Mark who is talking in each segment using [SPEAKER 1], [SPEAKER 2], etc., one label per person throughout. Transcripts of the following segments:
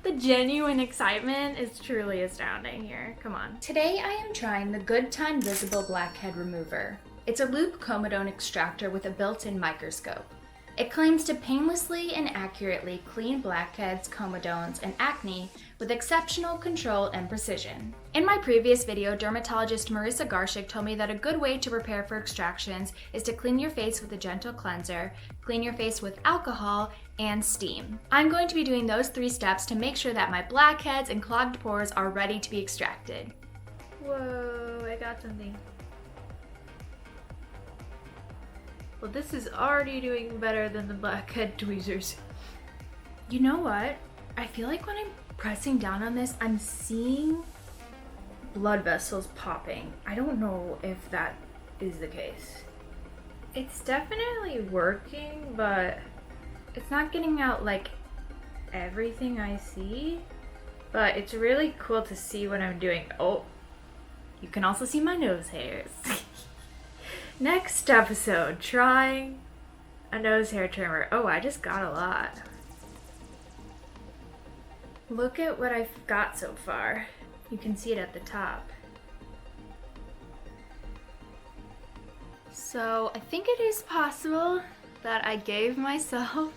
[SPEAKER 1] The genuine excitement is truly astounding here. Come on. Today I am trying the Goodtime Visible Blackhead Remover. It's a loop comedone extractor with a built-in microscope. It claims to painlessly and accurately clean blackheads, comedones, and acne with exceptional control and precision. In my previous video, dermatologist Marissa Garshik told me that a good way to prepare for extractions is to clean your face with a gentle cleanser, clean your face with alcohol, and steam. I'm going to be doing those 3 steps to make sure that my blackheads and clogged pores are ready to be extracted. Whoa, I got something. Well, this is already doing better than the blackhead tweezers. You know what? I feel like when I'm pressing down on this, I'm seeing blood vessels popping. I don't know if that is the case. It's definitely working, but it's not getting out like everything I see. But it's really cool to see what I'm doing. Oh, you can also see my nose hairs. Next episode, trying a nose hair trimmer. Oh, I just got a lot. Look at what I've got so far. You can see it at the top. So I think it is possible that I gave myself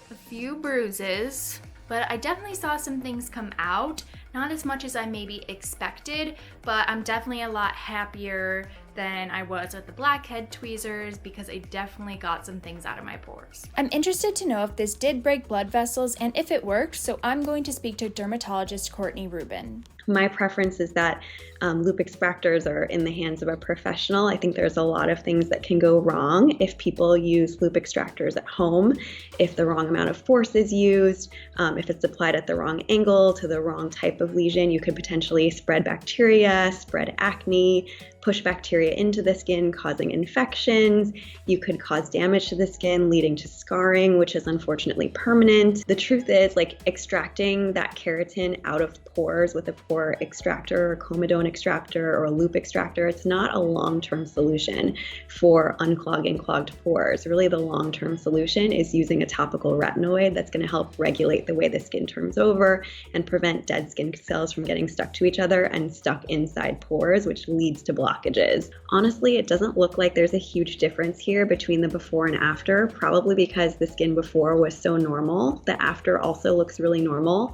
[SPEAKER 1] a few bruises, but I definitely saw some things come out. Not as much as I maybe expected, but I'm definitely a lot happier than I was with the blackhead tweezers because I definitely got some things out of my pores. I'm interested to know if this did break blood vessels and if it worked, so I'm going to speak to dermatologist Courtney Rubin.
[SPEAKER 2] My preference is that loop extractors are in the hands of a professional. I think there's a lot of things that can go wrong if people use loop extractors at home, if the wrong amount of force is used, if it's applied at the wrong angle to the wrong type of lesion. You could potentially spread bacteria, spread acne, push bacteria into the skin, causing infections. You could cause damage to the skin, leading to scarring, which is unfortunately permanent. The truth is, like, extracting that keratin out of pores with a pore extractor or comedone extractor or a loop extractor, it's not a long-term solution for unclogging clogged pores. Really, the long-term solution is using a topical retinoid that's going to help regulate the way the skin turns over and prevent dead skin cells from getting stuck to each other and stuck inside pores, which leads to blockages. Honestly, it doesn't look like there's a huge difference here between the before and after, probably because the skin before was so normal. The after also looks really normal.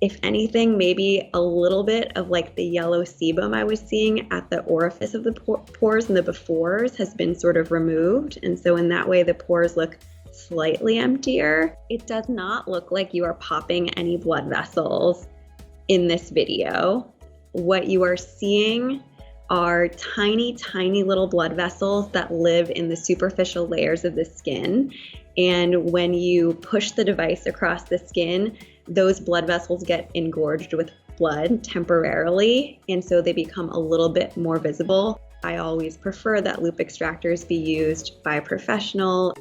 [SPEAKER 2] If anything, maybe a little bit of like the yellow sebum I was seeing at the orifice of the pores and the befores has been sort of removed. And so in that way, the pores look slightly emptier. It does not look like you are popping any blood vessels in this video. What you are seeing are tiny, tiny little blood vessels that live in the superficial layers of the skin. And when you push the device across the skin, those blood vessels get engorged with blood temporarily, and so they become a little bit more visible. I always prefer that loop extractors be used by a professional.